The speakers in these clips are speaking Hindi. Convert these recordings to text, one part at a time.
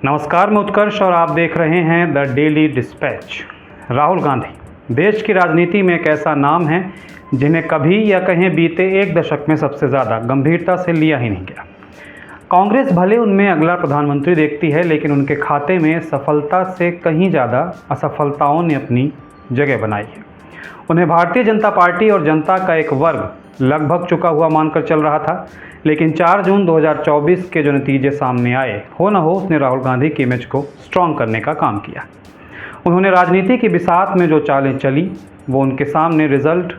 नमस्कार, मैं उत्कर्ष और आप देख रहे हैं the daily dispatch. Rahul Gandhi देश की राजनीति में एक ऐसा नाम है जिन्हें कभी या कहीं बीते एक दशक में सबसे ज़्यादा गंभीरता से लिया ही नहीं गया। कांग्रेस भले उनमें अगला प्रधानमंत्री देखती है, लेकिन उनके खाते में सफलता से कहीं ज़्यादा असफलताओं ने अपनी जगह बनाई है। उन्हें भारतीय जनता पार्टी और जनता का एक वर्ग लगभग चुका हुआ मानकर चल रहा था, लेकिन 4 जून 2024 के जो नतीजे सामने आए, हो न हो उसने राहुल गांधी की इमेज को स्ट्रॉन्ग करने का काम किया। उन्होंने राजनीति की बिसात में जो चालें चली वो उनके सामने रिजल्ट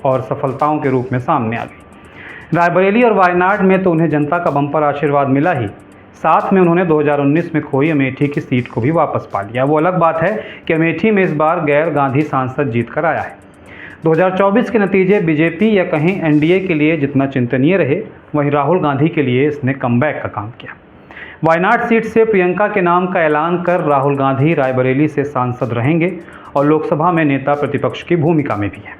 और सफलताओं के रूप में सामने आ गई। रायबरेली और वायनाड में तो उन्हें जनता का बम्पर आशीर्वाद मिला ही, साथ में उन्होंने 2019 में खोई अमेठी की सीट को भी वापस पा लिया। वो अलग बात है कि अमेठी में इस बार गैर गांधी सांसद जीत कर आया है। 2024 के नतीजे बीजेपी या कहीं एनडीए के लिए जितना चिंतनीय रहे, वहीं राहुल गांधी के लिए इसने कमबैक का काम किया। वायनाड सीट से प्रियंका के नाम का ऐलान कर राहुल गांधी रायबरेली से सांसद रहेंगे और लोकसभा में नेता प्रतिपक्ष की भूमिका में भी है।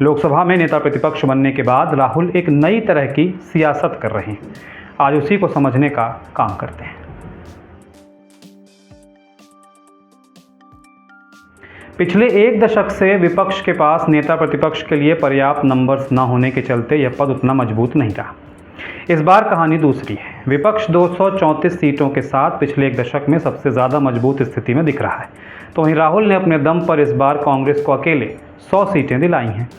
लोकसभा में नेता प्रतिपक्ष बनने के बाद राहुल एक नई तरह की सियासत कर रहे हैं। आज उसी को समझने का काम करते हैं। पिछले एक दशक से विपक्ष के पास नेता प्रतिपक्ष के लिए पर्याप्त नंबर्स न होने के चलते यह पद उतना मजबूत नहीं रहा। इस बार कहानी दूसरी है। विपक्ष 234 सीटों के साथ पिछले एक दशक में सबसे ज़्यादा मजबूत स्थिति में दिख रहा है, तो वहीं राहुल ने अपने दम पर इस बार कांग्रेस को अकेले 100 सीटें दिलाई हैं।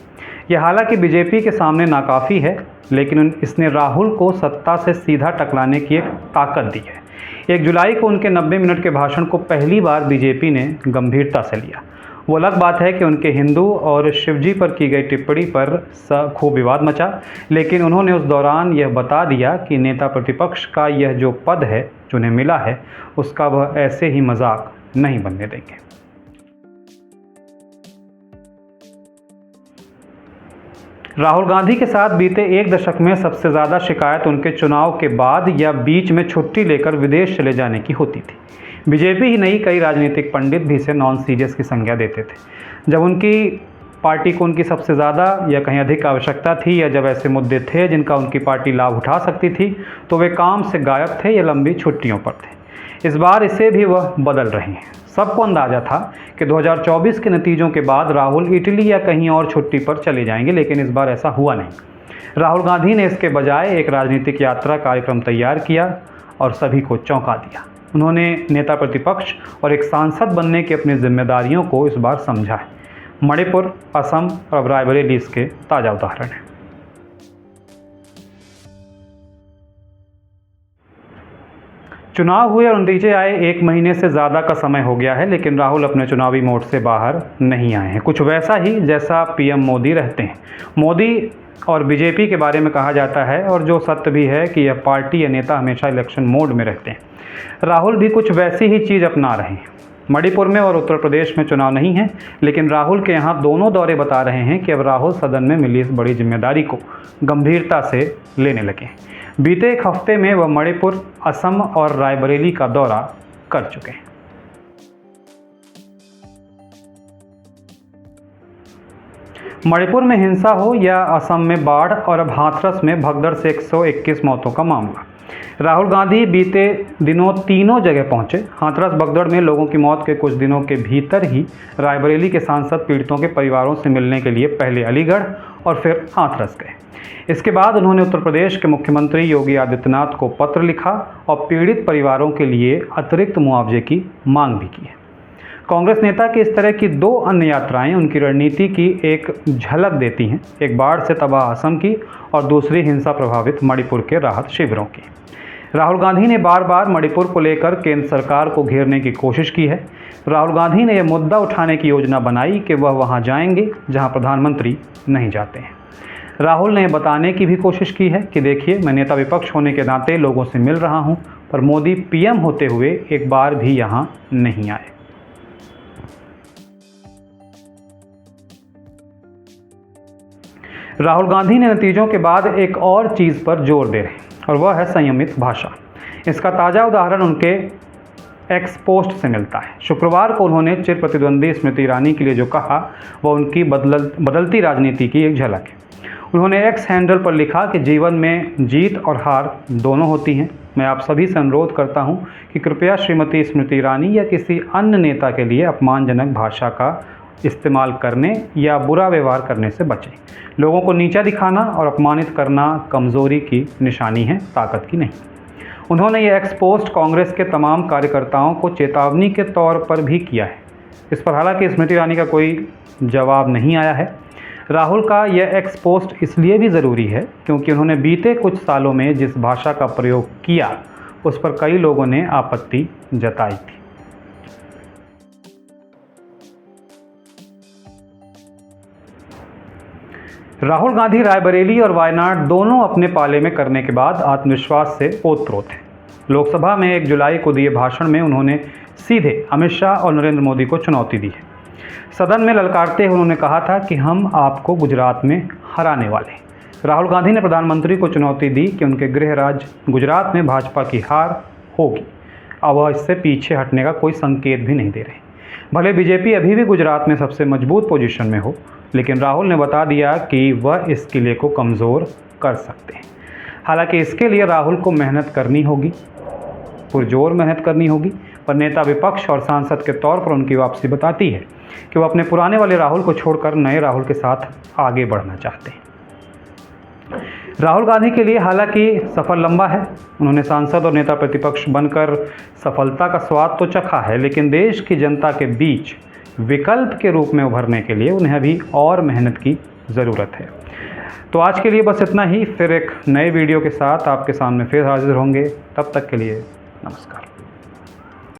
यह हालांकि बीजेपी के सामने नाकाफ़ी है, लेकिन इसने राहुल को सत्ता से सीधा टकराने की एक ताकत दी है। 1 जुलाई को उनके 90 मिनट के भाषण को पहली बार बीजेपी ने गंभीरता से लिया। वो अलग बात है कि उनके हिंदू और शिवजी पर की गई टिप्पणी पर खूब विवाद मचा, लेकिन उन्होंने उस दौरान यह बता दिया कि नेता प्रतिपक्ष का यह जो पद है जो उन्हें मिला है, उसका वह ऐसे ही मजाक नहीं बनने देंगे। राहुल गांधी के साथ बीते एक दशक में सबसे ज़्यादा शिकायत उनके चुनाव के बाद या बीच में छुट्टी लेकर विदेश चले जाने की होती थी। बीजेपी ही नहीं, कई राजनीतिक पंडित भी इसे नॉन सीरियस की संज्ञा देते थे। जब उनकी पार्टी को उनकी सबसे ज़्यादा या कहीं अधिक आवश्यकता थी, या जब ऐसे मुद्दे थे जिनका उनकी पार्टी लाभ उठा सकती थी, तो वे काम से गायब थे या लंबी छुट्टियों पर थे। इस बार इसे भी वह बदल रहे हैं। सबको अंदाज़ा था कि 2024 के नतीजों के बाद राहुल इटली या कहीं और छुट्टी पर चले जाएंगे, लेकिन इस बार ऐसा हुआ नहीं। राहुल गांधी ने इसके बजाय एक राजनीतिक यात्रा कार्यक्रम तैयार किया और सभी को चौंका दिया। उन्होंने नेता प्रतिपक्ष और एक सांसद बनने की अपनी जिम्मेदारियों को इस बार समझा है। मणिपुर, असम और रायबरेली इसके ताज़ा उदाहरण हैं। चुनाव हुए और नतीजे आए 1 महीने से ज़्यादा का समय हो गया है, लेकिन राहुल अपने चुनावी मोड से बाहर नहीं आए हैं। कुछ वैसा ही जैसा पीएम मोदी रहते हैं। मोदी और बीजेपी के बारे में कहा जाता है, और जो सत्य भी है, कि यह पार्टी या नेता हमेशा इलेक्शन मोड में रहते हैं। राहुल भी कुछ वैसी ही चीज़ अपना रहे हैं। मणिपुर में और उत्तर प्रदेश में चुनाव नहीं है, लेकिन राहुल के यहाँ दोनों दौरे बता रहे हैं कि अब राहुल सदन में मिली इस बड़ी जिम्मेदारी को गंभीरता से लेने लगे। बीते एक हफ्ते में वह मणिपुर, असम और रायबरेली का दौरा कर चुके हैं। मणिपुर में हिंसा हो या असम में बाढ़ और अब हाथरस में भगदड़ से 121 मौतों का मामला, राहुल गांधी बीते दिनों तीनों जगह पहुंचे। हाथरस भगदड़ में लोगों की मौत के कुछ दिनों के भीतर ही रायबरेली के सांसद पीड़ितों के परिवारों से मिलने के लिए पहले अलीगढ़ और फिर हाथरस गए। इसके बाद उन्होंने उत्तर प्रदेश के मुख्यमंत्री योगी आदित्यनाथ को पत्र लिखा और पीड़ित परिवारों के लिए अतिरिक्त मुआवजे की मांग भी की है। कांग्रेस नेता की इस तरह की 2 अन्य यात्राएं उनकी रणनीति की एक झलक देती हैं, एक बाढ़ से तबाह असम की और दूसरी हिंसा प्रभावित मणिपुर के राहत शिविरों की। राहुल गांधी ने बार बार मणिपुर को लेकर केंद्र सरकार को घेरने की कोशिश की है। राहुल गांधी ने यह मुद्दा उठाने की योजना बनाई कि वह वहां जाएंगे जहां प्रधानमंत्री नहीं जाते हैं। राहुल ने बताने की भी कोशिश की है कि देखिए, मैं नेता विपक्ष होने के नाते लोगों से मिल रहा हूं, पर मोदी पीएम होते हुए एक बार भी यहां नहीं आए। राहुल गांधी ने नतीजों के बाद एक और चीज़ पर जोर दे रहे हैं, और वह है संयमित भाषा। इसका ताज़ा उदाहरण उनके एक्स पोस्ट से मिलता है। शुक्रवार को उन्होंने चिर प्रतिद्वंदी स्मृति ईरानी के लिए जो कहा, वह उनकी बदलती राजनीति की एक झलक है। उन्होंने एक्स हैंडल पर लिखा कि जीवन में जीत और हार दोनों होती हैं, मैं आप सभी से अनुरोध करता हूं कि कृपया श्रीमती स्मृति ईरानी या किसी अन्य नेता के लिए अपमानजनक भाषा का इस्तेमाल करने या बुरा व्यवहार करने से बचें। लोगों को नीचा दिखाना और अपमानित करना कमज़ोरी की निशानी है, ताकत की नहीं। उन्होंने ये एक्सपोस्ट कांग्रेस के तमाम कार्यकर्ताओं को चेतावनी के तौर पर भी किया है। इस पर हालांकि स्मृति ईरानी का कोई जवाब नहीं आया है। राहुल का यह एक्सपोस्ट इसलिए भी ज़रूरी है क्योंकि उन्होंने बीते कुछ सालों में जिस भाषा का प्रयोग किया उस पर कई लोगों ने आपत्ति जताई थी। राहुल गांधी रायबरेली और वायनाड दोनों अपने पाले में करने के बाद आत्मविश्वास से ओत-प्रोत हैं। लोकसभा में 1 जुलाई को दिए भाषण में उन्होंने सीधे अमित शाह और नरेंद्र मोदी को चुनौती दी है। सदन में ललकारते हुए उन्होंने कहा था कि हम आपको गुजरात में हराने वाले हैं। राहुल गांधी ने प्रधानमंत्री को चुनौती दी कि उनके गृह राज्य गुजरात में भाजपा की हार होगी। अब वह इससे पीछे हटने का कोई संकेत भी नहीं दे रहे। भले बीजेपी अभी भी गुजरात में सबसे मजबूत पोजीशन में हो, लेकिन राहुल ने बता दिया कि वह इस किले को कमज़ोर कर सकते हैं। हालांकि इसके लिए राहुल को मेहनत करनी होगी, पुरजोर मेहनत करनी होगी, पर नेता विपक्ष और सांसद के तौर पर उनकी वापसी बताती है कि वह अपने पुराने वाले राहुल को छोड़कर नए राहुल के साथ आगे बढ़ना चाहते हैं। राहुल गांधी के लिए हालांकि सफ़र लंबा है। उन्होंने सांसद और नेता प्रतिपक्ष बनकर सफलता का स्वाद तो चखा है, लेकिन देश की जनता के बीच विकल्प के रूप में उभरने के लिए उन्हें अभी और मेहनत की ज़रूरत है। तो आज के लिए बस इतना ही। फिर एक नए वीडियो के साथ आपके सामने फिर हाजिर होंगे। तब तक के लिए नमस्कार।